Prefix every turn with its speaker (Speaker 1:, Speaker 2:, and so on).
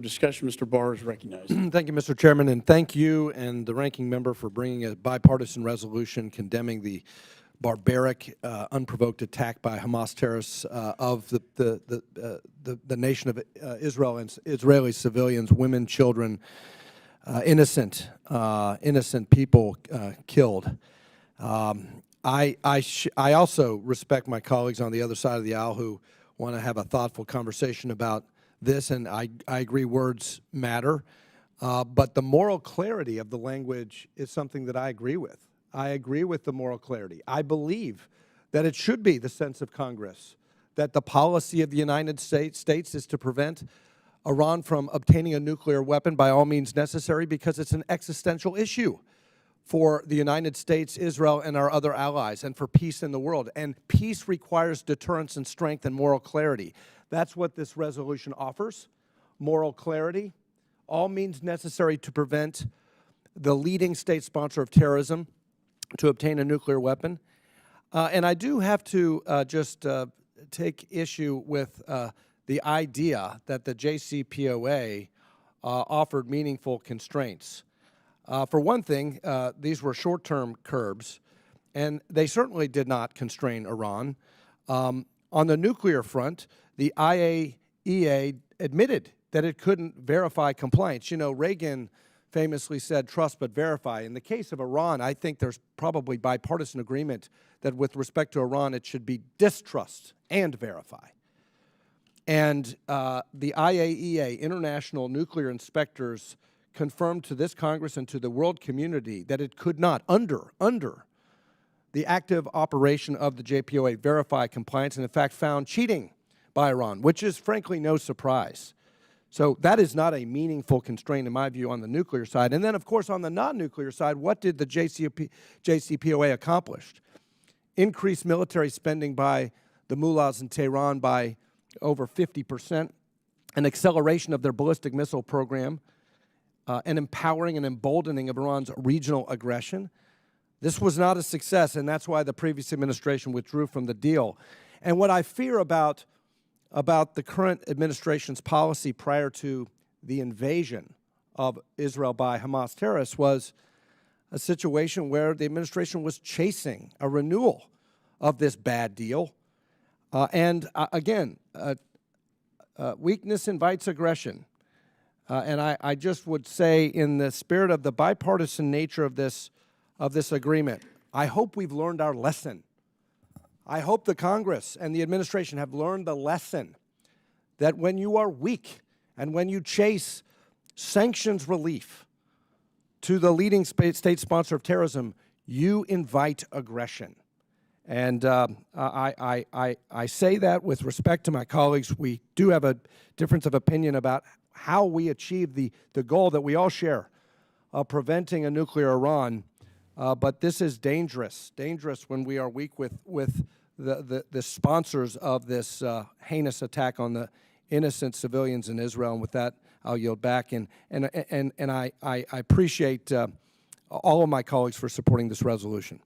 Speaker 1: Discussion, Mr. Barr is recognized.
Speaker 2: Thank you, Mr. Chairman, and thank you and the ranking member for bringing a bipartisan resolution condemning the barbaric, unprovoked attack by Hamas terrorists of the nation of Israel and Israeli civilians, women, children, innocent people killed. I also respect my colleagues on the other side of the aisle who want to have a thoughtful conversation about this, and I agree words matter, but the moral clarity of the language is something that I agree with. I agree with the moral clarity. I believe that it should be the sense of Congress that the policy of the United States is to prevent Iran from obtaining a nuclear weapon by all means necessary, because it's an existential issue for the United States, Israel, and our other allies, and for peace in the world. And peace requires deterrence and strength and moral clarity. That's what this resolution offers: moral clarity, all means necessary to prevent the leading state sponsor of terrorism to obtain a nuclear weapon. And I do have to just take issue with the idea that the JCPOA offered meaningful constraints. For one thing, these were short-term curbs, and they certainly did not constrain Iran. On the nuclear front, the IAEA admitted that it couldn't verify compliance. You know, Reagan famously said, "Trust but verify." In the case of Iran, I think there's probably bipartisan agreement that with respect to Iran, it should be distrust and verify. And the IAEA, International Nuclear Inspectors, confirmed to this Congress and to the world community that it could not, under the active operation of the JPOA, verify compliance, and in fact found cheating by Iran, which is frankly no surprise. So that is not a meaningful constraint, in my view, on the nuclear side. And then, of course, on the non-nuclear side, what did the JCPOA accomplish? Increased military spending by the mullahs in Tehran by over 50%, an acceleration of their ballistic missile program, an empowering and emboldening of Iran's regional aggression. This was not a success, and that's why the previous administration withdrew from the deal. And what I fear about the current administration's policy prior to the invasion of Israel by Hamas terrorists was a situation where the administration was chasing a renewal of this bad deal. Again, weakness invites aggression. And I just would say, in the spirit of the bipartisan nature of this agreement, I hope we've learned our lesson. I hope the Congress and the administration have learned the lesson that when you are weak and when you chase sanctions relief to the leading state sponsor of terrorism, you invite aggression. And I say that with respect to my colleagues. We do have a difference of opinion about how we achieve the goal that we all share of preventing a nuclear Iran. But this is dangerous when we are weak with the sponsors of this heinous attack on the innocent civilians in Israel. And with that, I'll yield back. And I appreciate all of my colleagues for supporting this resolution.